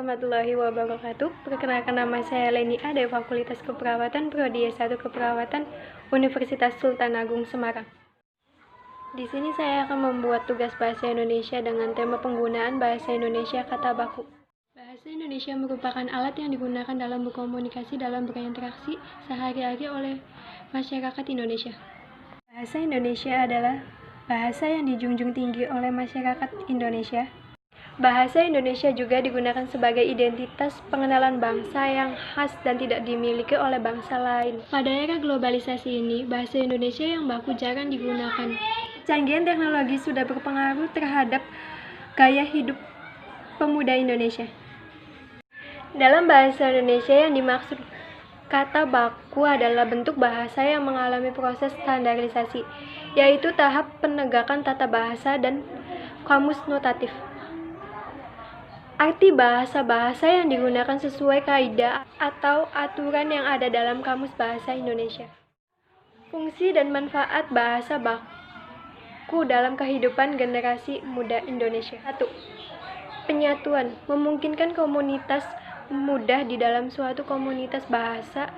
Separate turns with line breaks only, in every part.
warahmatullahi wabarakatuh. Perkenalkan, nama saya Leni A dari Fakultas Keperawatan Prodi S1 Keperawatan Universitas Sultan Agung Semarang. Di sini saya akan membuat tugas bahasa Indonesia dengan tema penggunaan bahasa Indonesia kata baku. Bahasa Indonesia merupakan alat yang digunakan dalam berkomunikasi dalam berinteraksi sehari-hari oleh masyarakat Indonesia. Bahasa Indonesia adalah bahasa yang dijunjung tinggi oleh masyarakat Indonesia. Bahasa Indonesia juga digunakan sebagai identitas pengenalan bangsa yang khas dan tidak dimiliki oleh bangsa lain. Pada era globalisasi ini, bahasa Indonesia yang baku jarang digunakan. Kecanggihan teknologi sudah berpengaruh terhadap gaya hidup pemuda Indonesia. Dalam bahasa Indonesia yang dimaksud kata baku adalah bentuk bahasa yang mengalami proses standarisasi, yaitu tahap penegakan tata bahasa dan kamus notatif. Arti bahasa-bahasa yang digunakan sesuai kaidah atau aturan yang ada dalam Kamus Bahasa Indonesia. Fungsi dan manfaat bahasa baku dalam kehidupan generasi muda Indonesia. 1. Penyatuan, memungkinkan komunitas mudah di dalam suatu komunitas bahasa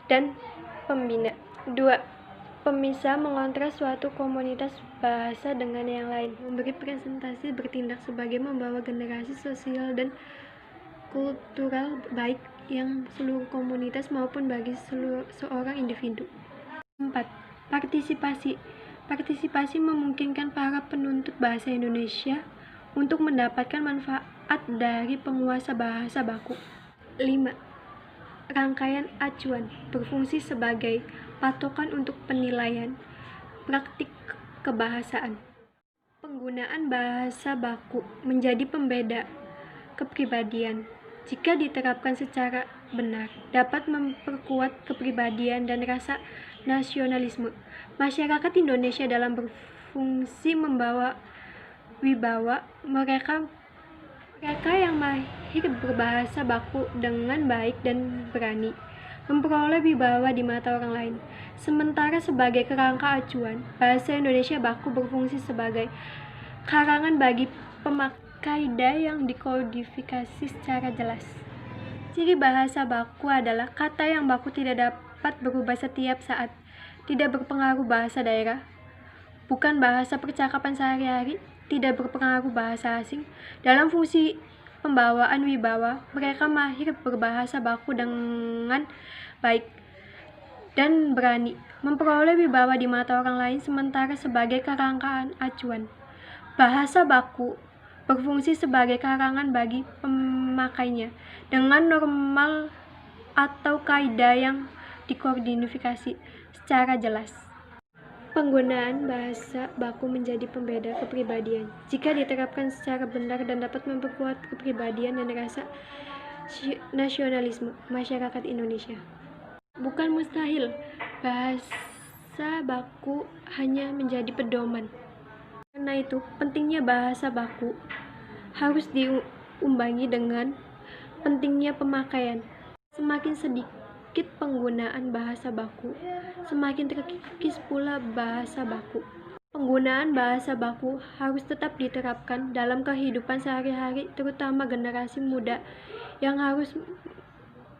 dan pembina. 2. Pemisah, mengontras suatu komunitas bahasa dengan yang lain. Memberi presentasi, bertindak sebagai membawa generasi sosial dan kultural baik yang seluruh komunitas maupun bagi seorang individu. 4. Partisipasi. Partisipasi memungkinkan para penuntut bahasa Indonesia untuk mendapatkan manfaat dari penguasa bahasa baku. 5. Rangkaian acuan, berfungsi sebagai patokan untuk penilaian praktik kebahasaan. Penggunaan bahasa baku menjadi pembeda kepribadian. Jika diterapkan secara benar, dapat memperkuat kepribadian dan rasa nasionalisme. Masyarakat Indonesia dalam berfungsi membawa wibawa mereka yang mahir berbahasa baku dengan baik dan berani memperoleh wibawa di mata orang lain. Sementara sebagai kerangka acuan, bahasa Indonesia baku berfungsi sebagai karangan bagi pemakai yang dikodifikasi secara jelas. Ciri bahasa baku adalah kata yang baku tidak dapat berubah setiap saat, tidak berpengaruh bahasa daerah, bukan bahasa percakapan sehari-hari, tidak berpengaruh bahasa asing. Dalam fungsi pembawaan wibawa, mereka mahir berbahasa baku dengan baik dan berani memperoleh wibawa di mata orang lain. Sementara sebagai kerangkaan acuan, bahasa baku berfungsi sebagai karangan bagi pemakainya dengan normal atau kaidah yang dikodifikasi secara jelas. Penggunaan bahasa baku menjadi pembeda kepribadian. Jika diterapkan secara benar dan dapat memperkuat kepribadian dan rasa nasionalisme masyarakat Indonesia. Bukan mustahil bahasa baku hanya menjadi pedoman. Karena itu, pentingnya bahasa baku harus diimbangi dengan pentingnya pemakaian. Semakin sedikit penggunaan bahasa baku, semakin terkikis pula bahasa baku. Penggunaan bahasa baku harus tetap diterapkan dalam kehidupan sehari-hari, terutama generasi muda yang harus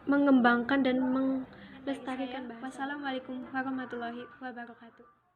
mengembangkan dan melestarikan bahasa. Wassalamualaikum warahmatullahi wabarakatuh.